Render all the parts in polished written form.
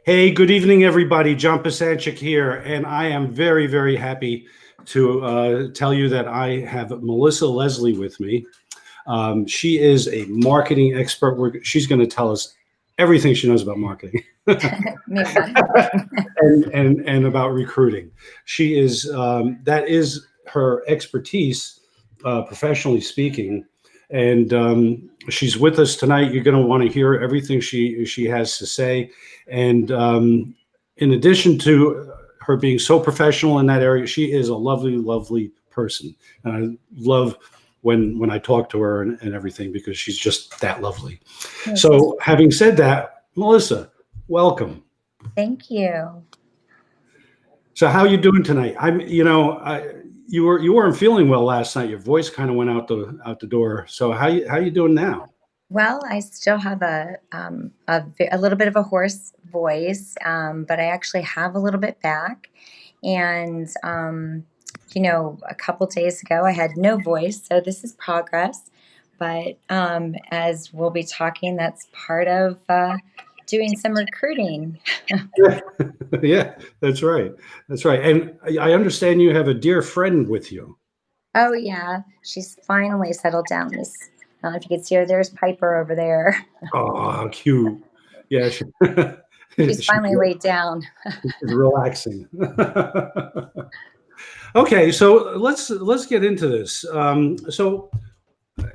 Hey, good evening, everybody. John Pisanchik here, and I am very, very happy to tell you that I have Melissa Leslie with me. She is a marketing expert. She's going to tell us everything she knows about marketing Maybe not everything. and about recruiting. She is that is her expertise, professionally speaking, and she's with us tonight. You're going to want to hear everything she has to say, and in addition to her being so professional in that area, she is a lovely, lovely person, and I love when I talk to her and everything because she's just that lovely. Yes, So, having said that, Melissa, welcome. thank you. So how you doing tonight? You weren't feeling well last night. Your voice kind of went out the door. So how you doing now? Well, I still have a little bit of a hoarse voice, but I actually have a little bit back. And a couple days ago, I had no voice, so this is progress. But as we'll be talking, that's part of doing some recruiting. Yeah, yeah, that's right. That's right. And I understand you have a dear friend with you. Oh yeah, she's finally settled down. This, I don't know if you can see her. There's Piper over there. Oh, how cute. Yeah, she, She's she's finally laid down. relaxing. Okay, so let's get into this. So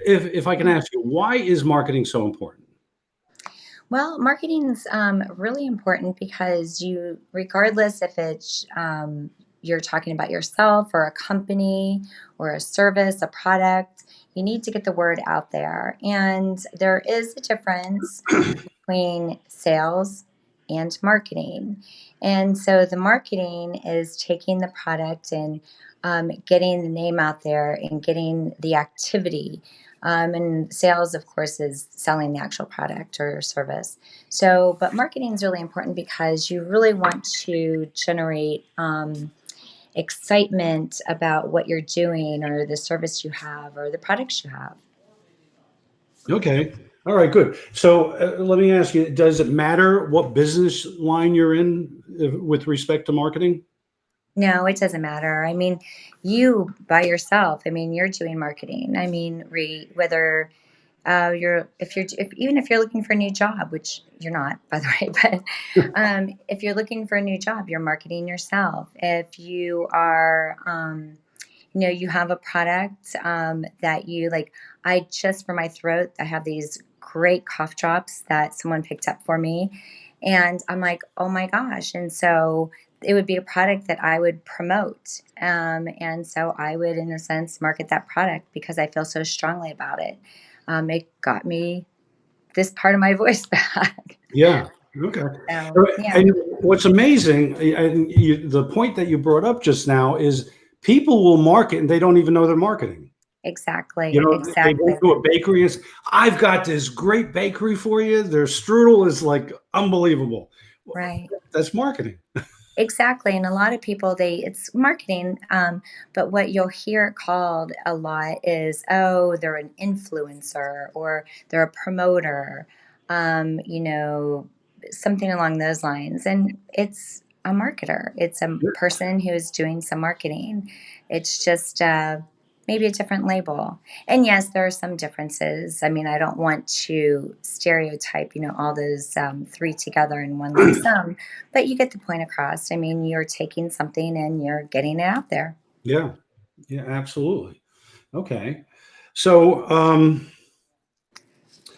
if I can ask you, why is marketing so important? Well, marketing's really important because regardless if it's you're talking about yourself or a company or a service, a product, you need to get the word out there. And there is a difference between sales and marketing. And so the marketing is taking the product and getting the name out there and getting the activity. And sales, of course, is selling the actual product or service. So, but marketing is really important because you really want to generate excitement about what you're doing or the service you have or the products you have. Okay. All right, good. So let me ask you, does it matter what business line you're in with respect to marketing? No, it doesn't matter. I mean, you by yourself, I mean, you're doing marketing. I mean, whether you're if even if you're looking for a new job, which you're not, by the way, but if you're looking for a new job, you're marketing yourself. If you are, you have a product that you like. I just for my throat, I have these great cough drops that someone picked up for me, and I'm like, oh my gosh! And so it would be a product that I would promote, and so I would, in a sense, market that product because I feel so strongly about it. It got me this part of my voice back. Yeah. Okay. So yeah, And what's amazing, and the point that you brought up just now is people will market and they don't even know they're marketing. You exactly, know, they exactly. go to a bakery and say, I've got this great bakery for you. Their strudel is like unbelievable. Well, Right. that's marketing. Exactly, and a lot of people it's marketing, but what you'll hear it called a lot is, "Oh, they're an influencer," or "They're a promoter," something along those lines, and it's a marketer. It's a person who's doing some marketing. It's just, maybe a different label. And yes, there are some differences. I mean, I don't want to stereotype, all those, 3 together in one lump sum, but you get the point across. I mean, you're taking something and you're getting it out there. Yeah. Yeah, absolutely. Okay. So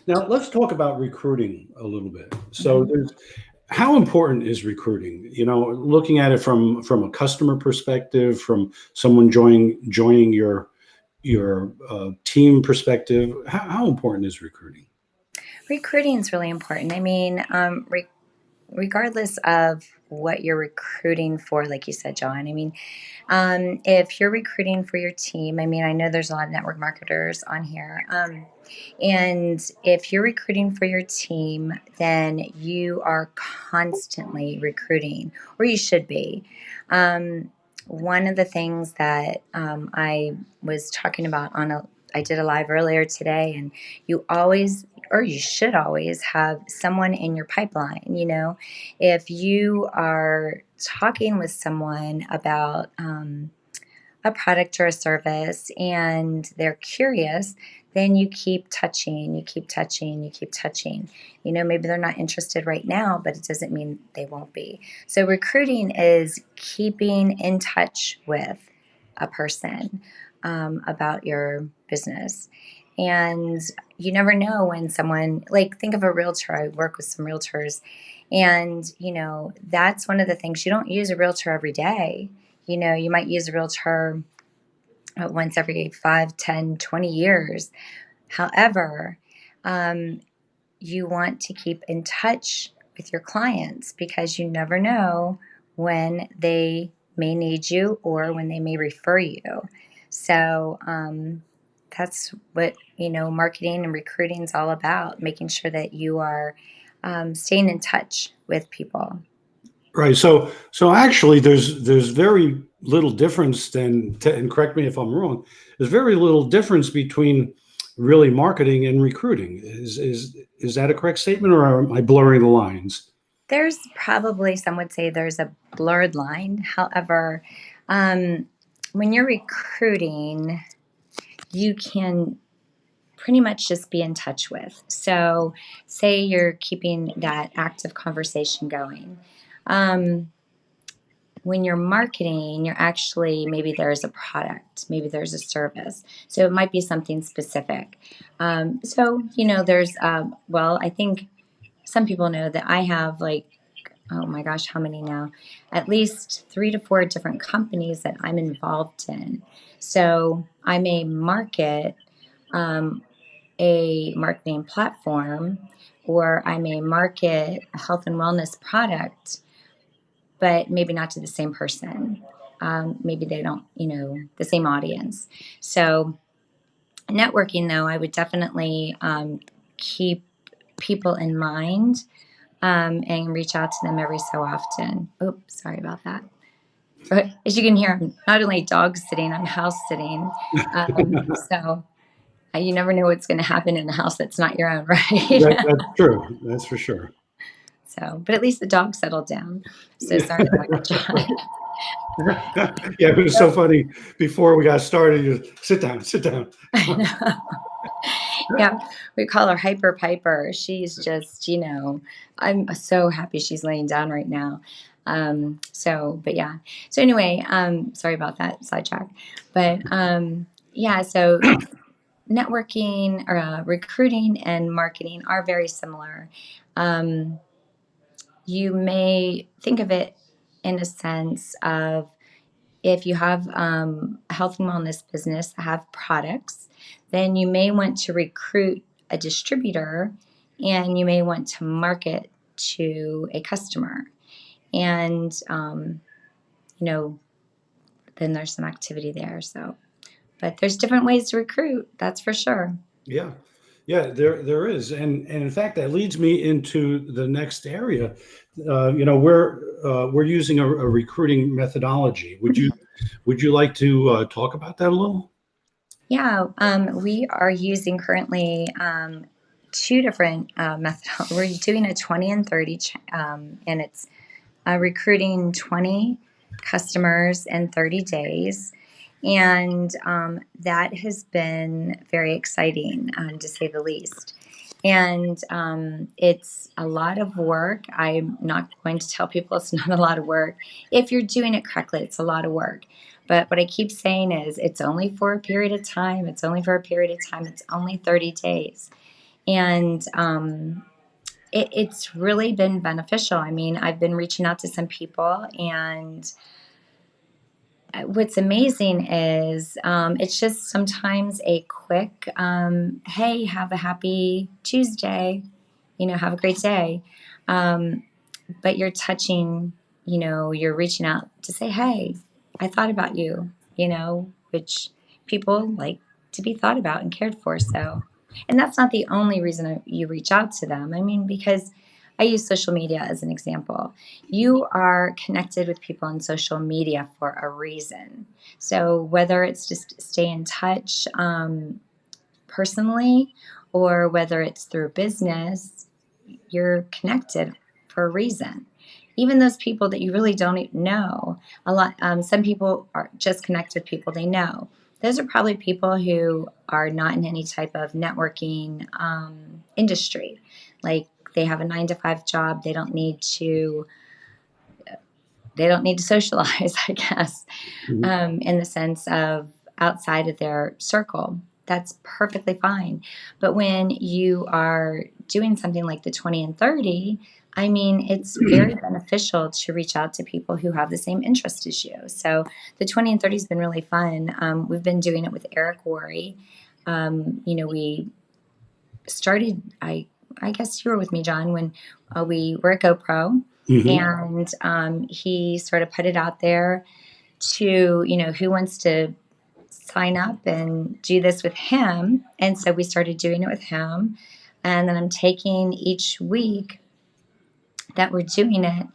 now let's talk about recruiting a little bit. So Mhm. how important is recruiting? You know, looking at it from a customer perspective, from someone joining your team perspective, how important is recruiting? Recruiting is really important. I mean, regardless of what you're recruiting for, like you said, John, I mean, if you're recruiting for your team, I mean, I know there's a lot of network marketers on here. And if you're recruiting for your team, then you are constantly recruiting, or you should be. One of the things that I was talking about I did a live earlier today, and you always or you should always have someone in your pipeline. If you are talking with someone about a product or a service and they're curious, then you keep touching, you keep touching, you keep touching. Maybe they're not interested right now, but it doesn't mean they won't be. So, recruiting is keeping in touch with a person about your business. And you never know when someone, like, think of a realtor. I work with some realtors, and, that's one of the things. You don't use a realtor every day. You might use a realtor once every 5, 10, 20 years. However, um, you want to keep in touch with your clients because you never know when they may need you or when they may refer you. So that's what, marketing and recruiting is all about, making sure that you are staying in touch with people. Right. So actually, there's very little difference. And correct me if I'm wrong. There's very little difference between really marketing and recruiting. Is that a correct statement, or am I blurring the lines? There's probably, some would say there's a blurred line. However, um, when you're recruiting, you can pretty much just be in touch with. So, say you're keeping that active conversation going. Um, when you're marketing, you're actually, maybe there's a product, maybe there's a service. So, it might be something specific. There's, well, I think some people know that I have, like, oh my gosh, how many now? At least 3 to 4 different companies that I'm involved in. So I may market um, a marketing platform, or I may market a health and wellness product, but maybe not to the same person. Maybe they don't, the same audience. So networking, though, I would definitely keep people in mind and reach out to them every so often. Oops, sorry about that. But as you can hear, I'm not only dog sitting, I'm house sitting. So you never know what's going to happen in a house that's not your own, right? That's true. That's for sure. So, but at least the dog settled down. So sorry about that, John. Yeah, it was so funny. Before we got started, you sit down, sit down. I know. Yeah, we call her Hyper Piper. She's just, I'm so happy she's laying down right now. But yeah. So anyway, sorry about that sidetrack. But yeah, so networking or recruiting and marketing are very similar. Um, you may think of it in a sense of, if you have a health and wellness business that have products, then you may want to recruit a distributor, and you may want to market to a customer. And, you know, then there's some activity there. So, but there's different ways to recruit, that's for sure. Yeah, yeah, there is, and in fact, that leads me into the next area. We're using a recruiting methodology. Would you like to talk about that a little? Yeah, we are using currently two different methods. We're doing a 20 and 30, and it's recruiting 20 customers in 30 days. And that has been very exciting, to say the least. And it's a lot of work. I'm not going to tell people it's not a lot of work. If you're doing it correctly, it's a lot of work. But what I keep saying is, it's only for a period of time. It's only for a period of time. It's only 30 days. And it's really been beneficial. I mean, I've been reaching out to some people, and what's amazing is it's just sometimes a quick, hey, have a happy Tuesday, have a great day. Um, but you're touching, you're reaching out to say, hey, I thought about you, which people like to be thought about and cared for. So, and that's not the only reason you reach out to them. I mean, because I use social media as an example. You are connected with people on social media for a reason. So whether it's just stay in touch personally, or whether it's through business, you're connected for a reason. Even those people that you really don't know, some people are just connect with people they know. Those are probably people who are not in any type of networking industry. Like they have a 9 to 5 job. They don't need to socialize, I guess, Mhm. in the sense of outside of their circle. That's perfectly fine. But when you are doing something like the 20 and 30, I mean, it's very beneficial to reach out to people who have the same interest as you. So the 20 and 30 has been really fun. We've been doing it with Eric Worre. We started, I guess you were with me, John, when we were at GoPro. Mhm. And he sort of put it out there to, who wants to sign up and do this with him. And so we started doing it with him. And then I'm taking each week that we're doing it,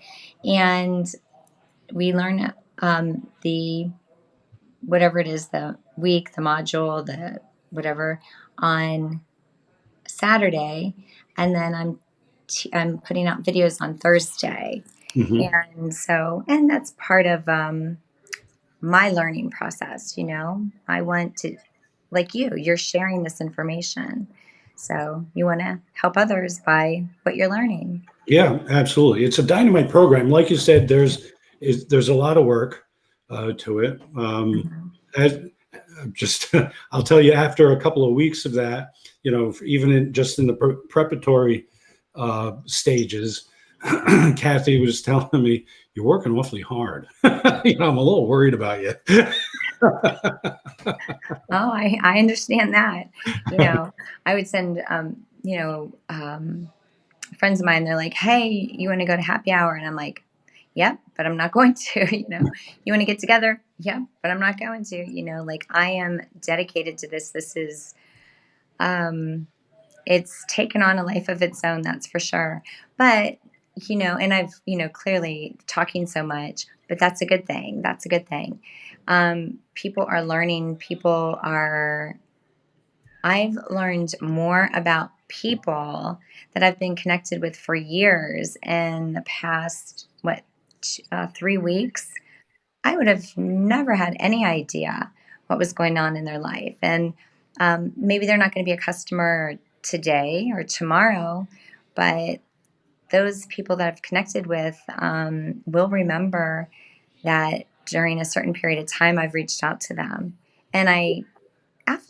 and we learn the whatever it is, the week, the module, the whatever, on Saturday, and then I'm putting out videos on Thursday, Mhm. and that's part of my learning process. I want to, like you're sharing this information, so you want to help others by what you're learning. Yeah, absolutely. It's a dynamite program. Like you said, there's a lot of work to it. Mhm. As, just I'll tell you, after a couple of weeks of that, even just in the preparatory stages, Kathy was telling me, "You're working awfully hard." I'm a little worried about you. Oh, I understand that. I would send friends of mine. They're like, "Hey, you want to go to happy hour?" And I'm like, "Yep, but I'm not going to." You want to get together? Yep, but I'm not going to. Like I am dedicated to this. This is um, it's taken on a life of its own, that's for sure. But and I've clearly talking so much, but that's a good thing. That's a good thing. People are learning. I've learned more about people that I've been connected with for years in the past, 3 weeks. I would have never had any idea what was going on in their life. And maybe they're not going to be a customer today or tomorrow, but those people that I've connected with will remember that during a certain period of time I've reached out to them. And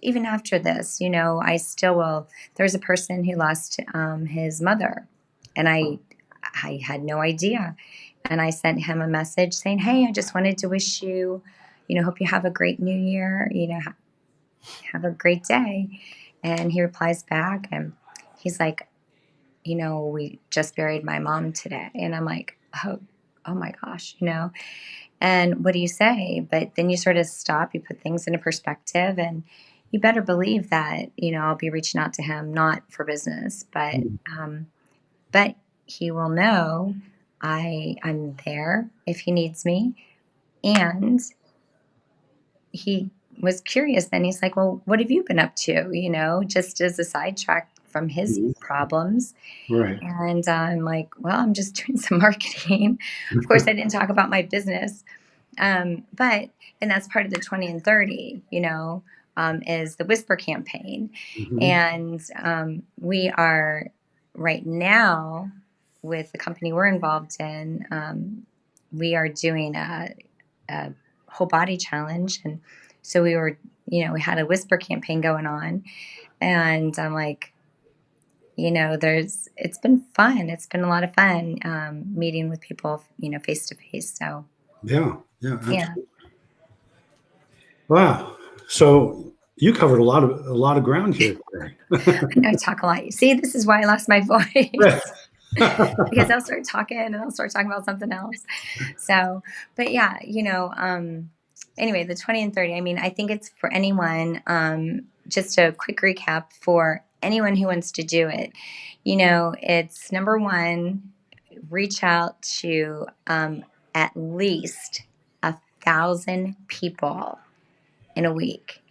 even after this, I still will. There's a person who lost his mother, and I had no idea. And I sent him a message saying, "Hey, I just wanted to wish you, hope you have a great new year. Have a great day." And he replies back, and he's like, "We just buried my mom today." And I'm like, oh my gosh. And what do you say? But then you sort of stop, you put things into perspective, and you better believe that, I'll be reaching out to him, not for business, um, but he will know I'm there if he needs me. And he was curious then. He's like, "Well, what have you been up to?" Just as a sidetrack from his Mhm. problems. Right. And I'm like, "Well, I'm just doing some marketing." Of course, I didn't talk about my business. And that's part of the 20 and 30, is the Whisper campaign. Mhm. And we are right now with the company we're involved in, we are doing a whole body challenge. And so we had a Whisper campaign going on. And I'm like, it's been fun. It's been a lot of fun meeting with people, face to face. So, Yeah. Yeah. yeah. Absolutely. Wow. So you covered a lot of ground here today. I know I talk a lot. See, this is why I lost my voice because I'll start talking and I'll start talking about something else. So, but yeah, anyway, the 20 and 30, I mean, I think it's for anyone. Just a quick recap for anyone who wants to do it. It's number one, reach out to at least 1,000 people in a week.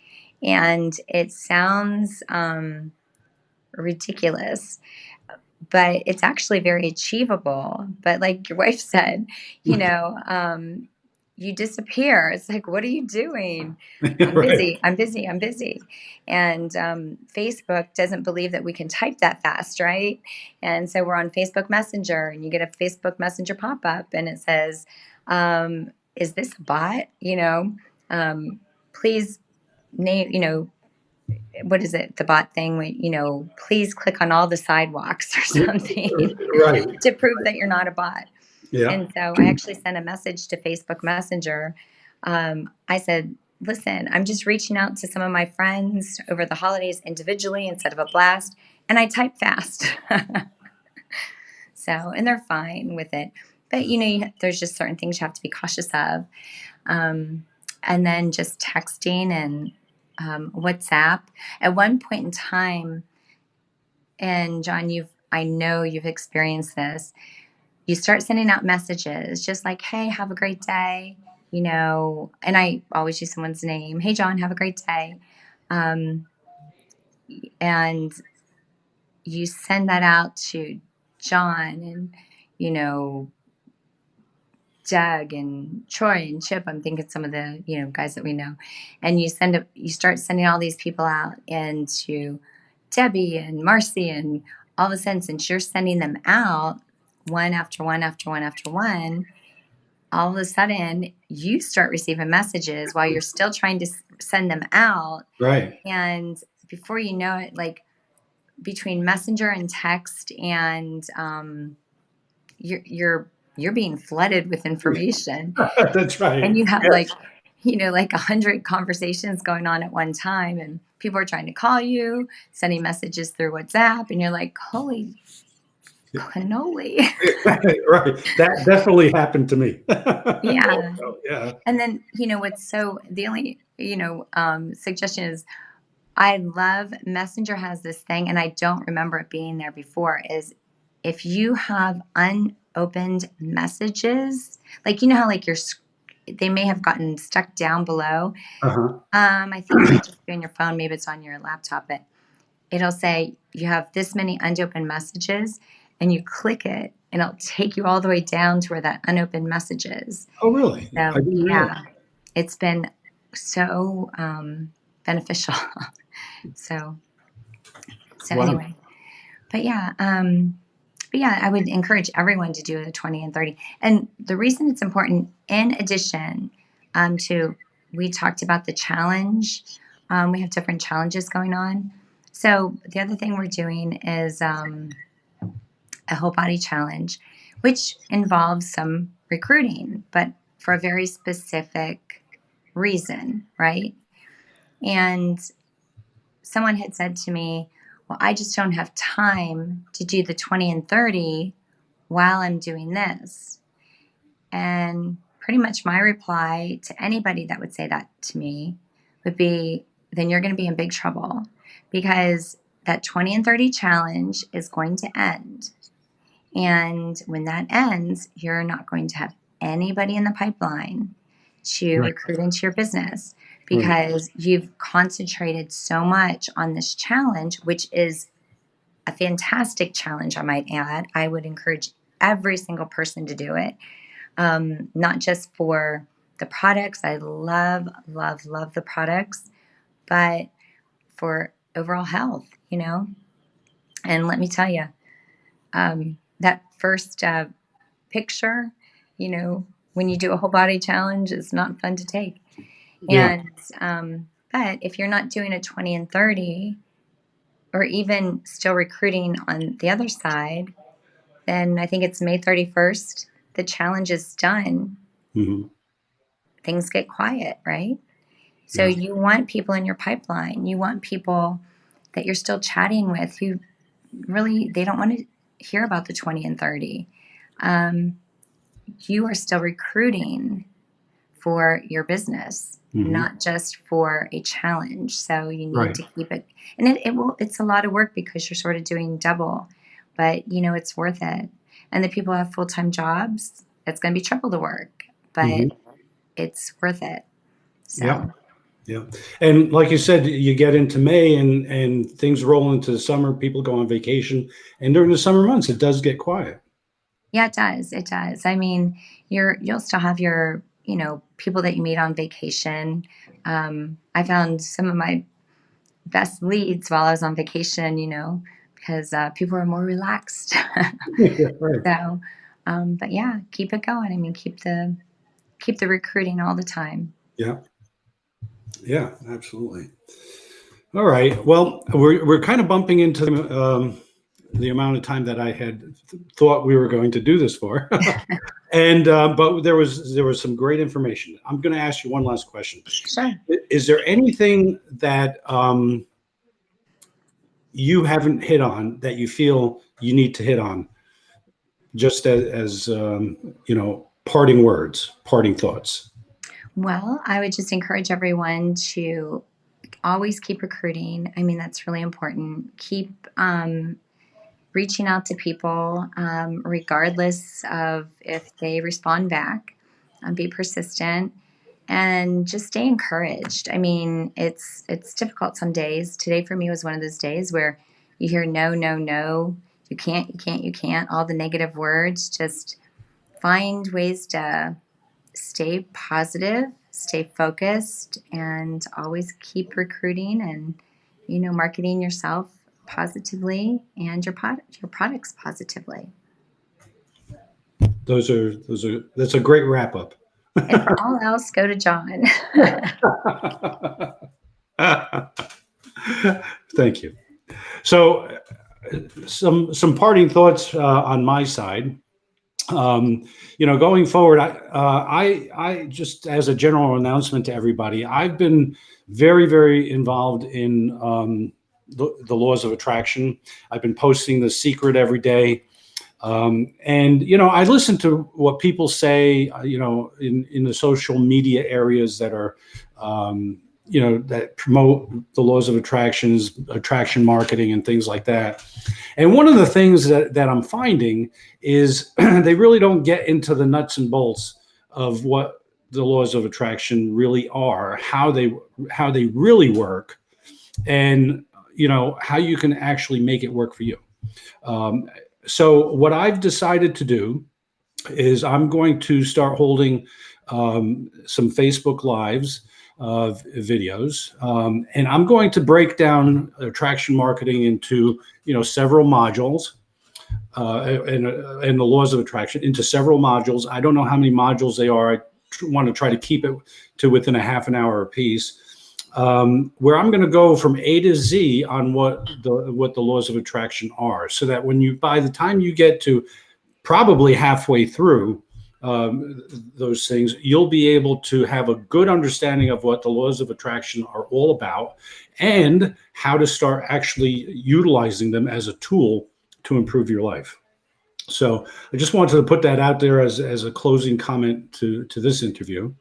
And it sounds ridiculous, but it's actually very achievable. But like your wife said, you disappear. It's like, what are you doing? I'm Right. busy. I'm busy. I'm busy. And Facebook doesn't believe that we can type that fast, right? And so we're on Facebook Messenger, and you get a Facebook Messenger pop up, and it says, "Is this a bot? Please name. What is it? The bot thing? Please click on all the sidewalks or something Right. to prove that you're not a bot." Yeah. And so I actually sent a message to Facebook Messenger. I said, listen, I'm just reaching out to some of my friends over the holidays individually instead of a blast. And I type fast. And they're fine with it. But, there's just certain things you have to be cautious of. And then just texting and WhatsApp. At one point in time, and John, I know you've experienced this. You start sending out messages just like, hey, have a great day, and I always use someone's name. Hey, John, have a great day. Um, and you send that out to John and, you know, Doug and Troy and Chip. I'm thinking some of the, guys that we know. And you start sending all these people out, and to Debbie and Marcy, and all of a sudden, since you're sending them out one after one after one after one, all of a sudden you start receiving messages while you're still trying to send them out. Right. And before you know it, like between Messenger and text, and you're being flooded with information, That's and right. you have Yes. like 100 conversations going on at one time, and people are trying to call you, sending messages through WhatsApp, and you're like, holy cannoli. Right. That definitely happened to me. Yeah. Also, yeah. And then, what's the only, suggestion is, I love Messenger has this thing, and I don't remember it being there before, is if you have unopened messages, like, how like they may have gotten stuck down below. Uh-huh. I think it might just be on your phone, maybe it's on your laptop, but it'll say you have this many unopened messages, and you click it, and it'll take you all the way down to where that unopened message is. Oh, really? I So didn't realize. yeah, it's been so beneficial. so so Wow. anyway, but yeah, I would encourage everyone to do the 20 and 30. And the reason it's important, in addition to, we talked about the challenge. We have different challenges going on. So the other thing we're doing is a whole body challenge, which involves some recruiting, but for a very specific reason, right? And someone had said to me, well, I just don't have time to do the 20 and 30 while I'm doing this. And pretty much my reply to anybody that would say that to me would be, then you're going to be in big trouble, because that 20 and 30 challenge is going to end. And when that ends, you're not going to have anybody in the pipeline to Right. recruit into your business, Right. because you've concentrated so much on this challenge, which is a fantastic challenge, I might add. I would encourage every single person to do it, not just for the products. I love, love, love the products, but for overall health, And let me tell you, that first picture, when you do a whole body challenge, is not fun to take. Yeah. And, but if you're not doing a 20 and 30, or even still recruiting on the other side, then I think it's May 31st. The challenge is done. Hmm. Things get quiet, right? So Yeah. you want people in your pipeline. You want people that you're still chatting with who really, they don't want to hear about the 20 and 30. You are still recruiting for your business, Hmm. not just for a challenge. So you need Right. to keep it, and it's a lot of work because you're sort of doing double, but it's worth it. And the people who have full-time jobs, it's going to be triple the work, but Hmm. it's worth it. Yeah. So Yeah. And like you said, you get into May and things roll into the summer, people go on vacation, and during the summer months, it does get quiet. Yeah, it does. It does. I mean, you'll still have your, people that you meet on vacation. I found some of my best leads while I was on vacation, because people are more relaxed. Yeah, right. So, but yeah, keep it going. I mean, keep the recruiting all the time. Yeah. Yeah, absolutely. All right. Well, we're kind of bumping into the amount of time that I had thought we were going to do this for. And but there was some great information. I'm going to ask you one last question. Sure. Is there anything that you haven't hit on that you feel you need to hit on, just as parting words, parting thoughts? Well, I would just encourage everyone to always keep recruiting. I mean, that's really important. Keep reaching out to people, regardless of if they respond back. Be persistent and just stay encouraged. I mean, it's difficult some days. Today for me was one of those days where you hear no, no, no, you can't, you can't, you can't, all the negative words. Just find ways to stay positive, stay focused, and always keep recruiting and marketing yourself positively and your products positively. That's a great wrap up. And for all else, go to John. Thank you. So, some parting thoughts on my side. Going forward, I just, as a general announcement to everybody, I've been very, very involved in the laws of attraction. I've been posting The Secret every day. And I listen to what people say, in the social media areas that are, that promote the laws of attraction marketing and things like that. And one of the things that I'm finding is they really don't get into the nuts and bolts of what the laws of attraction really are, how they really work, and how you can actually make it work for you. So what I've decided to do is I'm going to start holding some Facebook Lives of videos, and I'm going to break down attraction marketing into several modules, and the laws of attraction into several modules. I don't know how many modules they are. I want to try to keep it to within a half an hour a piece. Where I'm going to go from A to Z on what the laws of attraction are, so that by the time you get to probably halfway through those things, you'll be able to have a good understanding of what the laws of attraction are all about and how to start actually utilizing them as a tool to improve your life. So I just wanted to put that out there as a closing comment to this interview.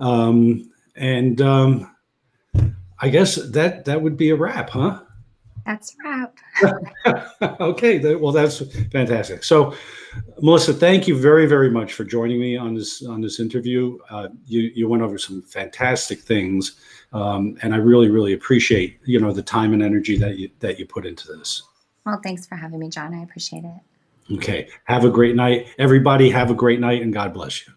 And I guess that would be a wrap, huh? That's a wrap. Okay, well, that's fantastic. So, Melissa, thank you very, very much for joining me on this interview. You went over some fantastic things, and I really, really appreciate the time and energy that you put into this. Well, thanks for having me, John. I appreciate it. Okay, have a great night, everybody. Have a great night, and God bless you.